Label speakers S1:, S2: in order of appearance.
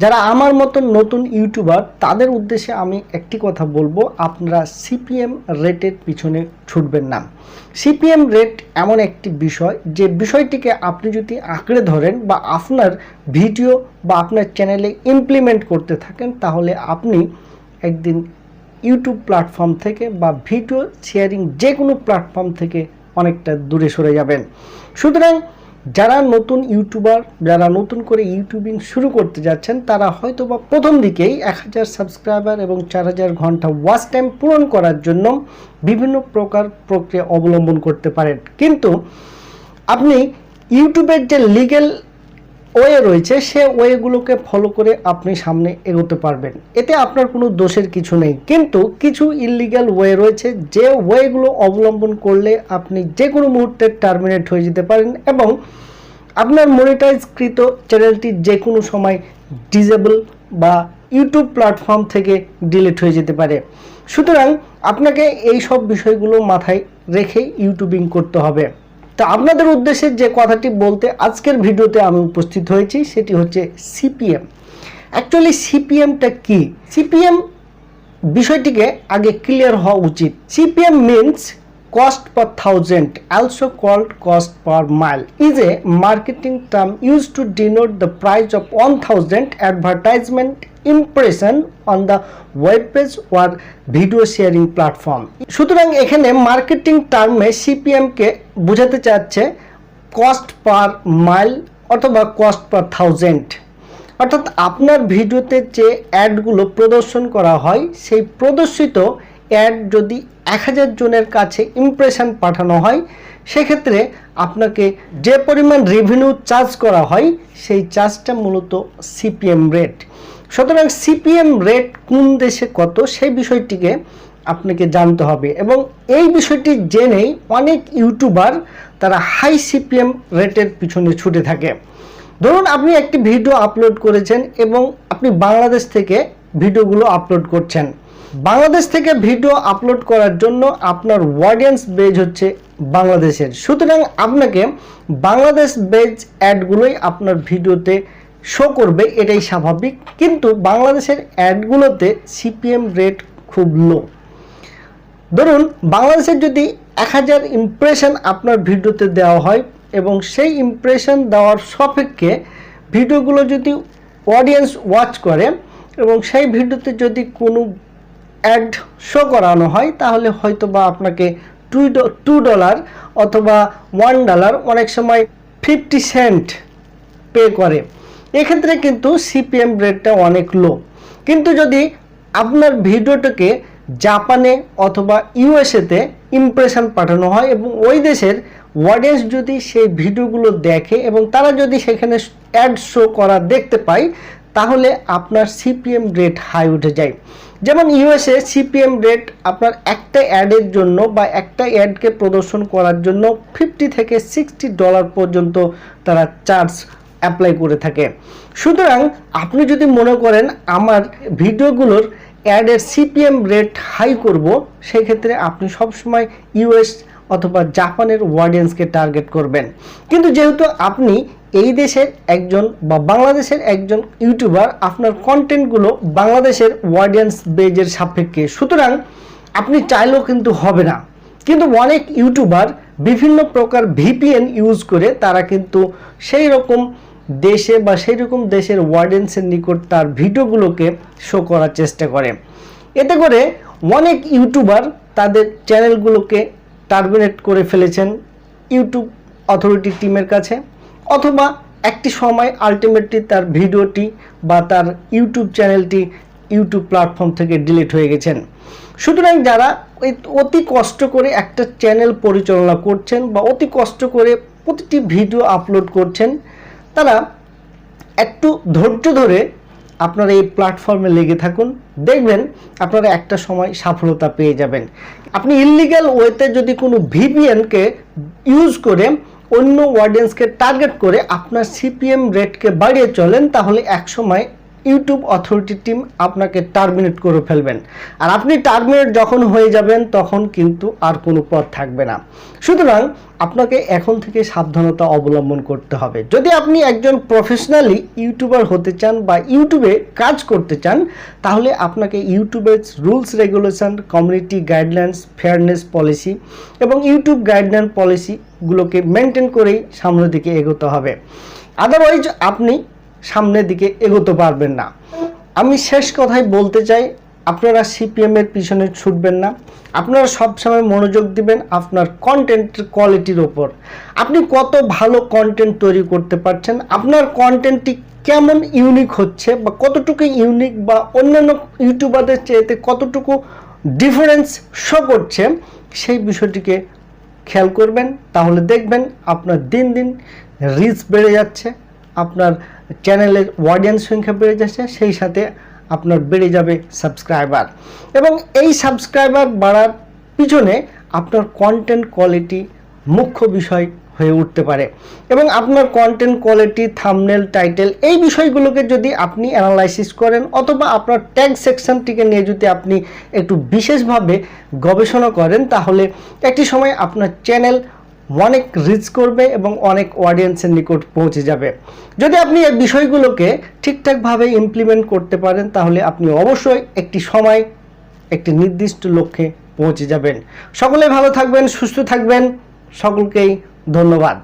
S1: যারা আমার মতন নতুন ইউটিউবার তাদের উদ্দেশ্যে আমি একটি কথা বলবো, আপনারা সিপিএম রেটের পিছনে ছুটবেন না। সিপিএম রেট এমন একটি বিষয় যে বিষয়টিকে আপনি যদি আঁকড়ে ধরেন বা আপনার ভিডিও বা আপনার চ্যানেলে ইমপ্লিমেন্ট করতে থাকেন, তাহলে আপনি একদিন ইউটিউব প্ল্যাটফর্ম থেকে বা ভিডিও শেয়ারিং যে কোনো প্ল্যাটফর্ম থেকে অনেকটা দূরে সরে যাবেন। সুতরাং যারা নতুন ইউটিউবার, যারা নতুন করে ইউটিউবিং শুরু করতে যাচ্ছেন, তারা হয়তো বা প্রথম দিকেই 1000 সাবস্ক্রাইবার এবং 4000 ঘন্টা ওয়াচ টাইম পূরণ করার জন্য বিভিন্ন প্রকার প্রক্রিয়া অবলম্বন করতে পারেন, কিন্তু আপনি ইউটিউবের যে লিগ্যাল ওয়ে রয়েছে সে ওয়েগুলোকে ফলো করে আপনি সামনে এগোতে পারবেন, এতে আপনার কোনো দোষের কিছু নেই। কিন্তু কিছু ইললিগ্যাল ওয়ে রয়েছে যে ওয়েগুলো অবলম্বন করলে আপনি যে কোনো মুহূর্তে টার্মিনেট হয়ে যেতে পারেন এবং আপনার মনিটাইজকৃত চ্যানেলটি যে কোনো সময় ডিসেবল বা ইউটিউব প্ল্যাটফর্ম থেকে ডিলিট হয়ে যেতে পারে। সুতরাং আপনাকে এই সব বিষয়গুলো মাথায় রেখে ইউটিউবিং করতে হবে। তো আপনাদের উদ্দেশ্যে যে কথাটি বলতে আজকের ভিডিওতে আমি উপস্থিত হয়েছি সেটি হচ্ছে সিপিএম। অ্যাকচুয়ালি সিপিএমটা কি? সিপিএম বিষয়টিকে আগে ক্লিয়ার হওয়া উচিত। CPM means cost per thousand, also called cost per mile, is a marketing term used to denote the price of 1000 advertisement impression on the web page or video sharing platform. সুতরাং এখানে marketing টার্মে CPM কে বোঝাতে চাচ্ছে cost per mile অথবা cost per thousand, অর্থাৎ আপনার ভিডিওতে যে অ্যাডগুলো প্রদর্শন করা হয় সেই প্রদর্শিত অ্যাড যদি 1000 জনের কাছে ইমপ্রেশন পাঠানো হয়, সেক্ষেত্রে আপনাকে যে পরিমাণ রেভিনিউ চার্জ করা হয় সেই চার্জটা মূলত সিপিএম রেট। সুতরাং সিপিএম রেট কোন দেশে কত সেই বিষয়টিকে আপনাকে জানতে হবে এবং এই বিষয়টি জেনেই অনেক ইউটিউবার তারা হাই সিপিএম রেটের পিছনে ছুটে থাকে। ধরুন আপনি একটি ভিডিও আপলোড করেছেন এবং আপনি বাংলাদেশ থেকে ভিডিওগুলো আপলোড করছেন। বাংলাদেশ থেকে ভিডিও আপলোড করার জন্য আপনার অডিয়েন্স বেজ হচ্ছে বাংলাদেশের, সুতরাং আপনাকে বাংলাদেশ বেজ অ্যাডগুলোই আপনার ভিডিওতে শো করবে, এটাই স্বাভাবিক। কিন্তু বাংলাদেশের অ্যাডগুলোতে সিপিএম রেট খুব লো। ধরুন বাংলাদেশের যদি 1000 ইমপ্রেশন আপনার ভিডিওতে দেওয়া হয় এবং সেই ইমপ্রেশন দেওয়ার সাপেক্ষে ভিডিওগুলো যদি অডিয়েন্স ওয়াচ করে এবং সেই ভিডিওতে যদি কোনো অ্যাড শো করানো হয়, তাহলে হয়তো বা আপনাকে $2 অথবা $1, অনেক সময় 50 সেন্ট পে করে। এক্ষেত্রে কিন্তু সিপিএম রেটটা অনেক লো। কিন্তু যদি আপনার ভিডিওটাকে জাপানে অথবা ইউএসএতে ইমপ্রেশন পাঠানো হয় এবং ওই দেশের অডিয়েন্স যদি সেই ভিডিওগুলো দেখে এবং তারা যদি সেখানে অ্যাড শো করা দেখতে পায়, তাহলে আপনার সিপিএম রেট হাই উঠে যায়। যেমন ইউএসএ সিপিএম রেট আপনার একটা অ্যাডের জন্য বা একটা অ্যাডকে প্রদর্শন করার জন্য $50 থেকে $60 পর্যন্ত তারা চার্জ অ্যাপ্লাই করে থাকে। সুতরাং আপনি যদি মনে করেন আমার ভিডিওগুলোর অ্যাডের সিপিএম রেট হাই করব, সেক্ষেত্রে আপনি সবসময় ইউএস অথবা জাপানের অডিয়েন্সকে টার্গেট করবেন। কিন্তু যেহেতু আপনি এই দেশের একজন বা বাংলাদেশের একজন ইউটিউবার, আপনার কন্টেন্টগুলো বাংলাদেশের অডিয়েন্স বেজের সাপেক্ষে, সুতরাং আপনি চাইলেও কিন্তু হবে না। কিন্তু অনেক ইউটিউবার বিভিন্ন প্রকার ভিপিএন ইউজ করে তারা কিন্তু সেই রকম দেশে বা সেই রকম দেশের অডিয়েন্সের নিকট তার ভিডিওগুলোকে শো করার চেষ্টা করে। এতে করে অনেক ইউটিউবার তাদের চ্যানেলগুলোকে টার্মিনেট করে ফেলেছেন ইউটিউব অথরিটি টিমের কাছে, অথবা একটি সময় আলটিমেটলি তার ভিডিওটি বা তার ইউটিউব চ্যানেলটি ইউটিউব প্ল্যাটফর্ম থেকে ডিলিট হয়ে গেছেন। সুতরাং যারা অতি কষ্ট করে একটা চ্যানেল পরিচালনা করছেন বা অতি কষ্ট করে প্রতিটি ভিডিও আপলোড করছেন, তারা একটু ধৈর্য ধরে আপনারা এই প্ল্যাটফর্মে লেগে থাকুন, দেখবেন আপনারা একটা সময় সফলতা পেয়ে যাবেন। আপনি ইললিগ্যাল ওয়েতে যদি কোনো ভিপিএনকে ইউজ করে অন্য অডিয়েন্সকে টার্গেট করে আপনার সিপিএম রেটকে বাড়িয়ে চলেন, তাহলে এক সময় ইউটিউব অথরিটি টিম আপনাকে টার্মিনেট করে ফেলবেন। আর আপনি টার্মিনেট যখন হয়ে যাবেন তখন কিন্তু আর কোনো পথ থাকবে না। সুতরাং আপনাকে এখন থেকে সাবধানতা অবলম্বন করতে হবে। যদি আপনি একজন প্রফেশনালি ইউটিউবার হতে চান বা ইউটিউবে কাজ করতে চান, তাহলে আপনাকে ইউটিউবের rules regulation, community guidelines, fairness policy এবং ইউটিউব গাইডলাইন পলিসিগুলোকে মেনটেন করেই সামনের দিকে এগোতে হবে। আদারওয়াইজ আপনি সামনের দিকে এগোতে পারবেন না। আমি শেষ কথাই বলতে চাই, আপনারা সিপিএমের পিছনে ছুটবেন না। আপনারা সবসময় মনোযোগ দিবেন আপনার কন্টেন্টের কোয়ালিটির ওপর। আপনি কত ভালো কন্টেন্ট তৈরি করতে পারছেন, আপনার কন্টেন্টটি কেমন ইউনিক হচ্ছে বা কতটুকু ইউনিক বা অন্যান্য ইউটিউবারদের চেয়েতে কতটুকু ডিফারেন্স শো করছে, সেই বিষয়টিকে খেয়াল করবেন। তাহলে দেখবেন আপনার দিন দিন রিচ বেড়ে যাচ্ছে, আপনার চ্যানেলের অডিয়েন্স সংখ্যা বেড়ে যাচ্ছে, সেই সাথে আপনার বেড়ে যাবে সাবস্ক্রাইবার। এবং এই সাবস্ক্রাইবার বাড়ার পিছনে আপনার কন্টেন্ট কোয়ালিটি মুখ্য বিষয় হয়ে উঠতে পারে। এবং আপনার কন্টেন্ট কোয়ালিটি, থাম্বনেল, টাইটেল, এই বিষয়গুলোকে যদি আপনি অ্যানালাইসিস করেন অথবা আপনার ট্যাগ সেকশনটিকে নিয়ে যদি আপনি একটু বিশেষভাবে গবেষণা করেন, তাহলে একটি সময় আপনার চ্যানেল অনেক রিচ করবে এবং অনেক অডিয়েন্সের নিকট পৌঁছে যাবে। যদি আপনি এই বিষয়গুলোকে ঠিকঠাকভাবে ইমপ্লিমেন্ট করতে পারেন, তাহলে আপনি অবশ্যই একটি সময় একটি নির্দিষ্ট লক্ষ্যে পৌঁছে যাবেন। সকলে ভালো থাকবেন, সুস্থ থাকবেন, সকলকেই ধন্যবাদ।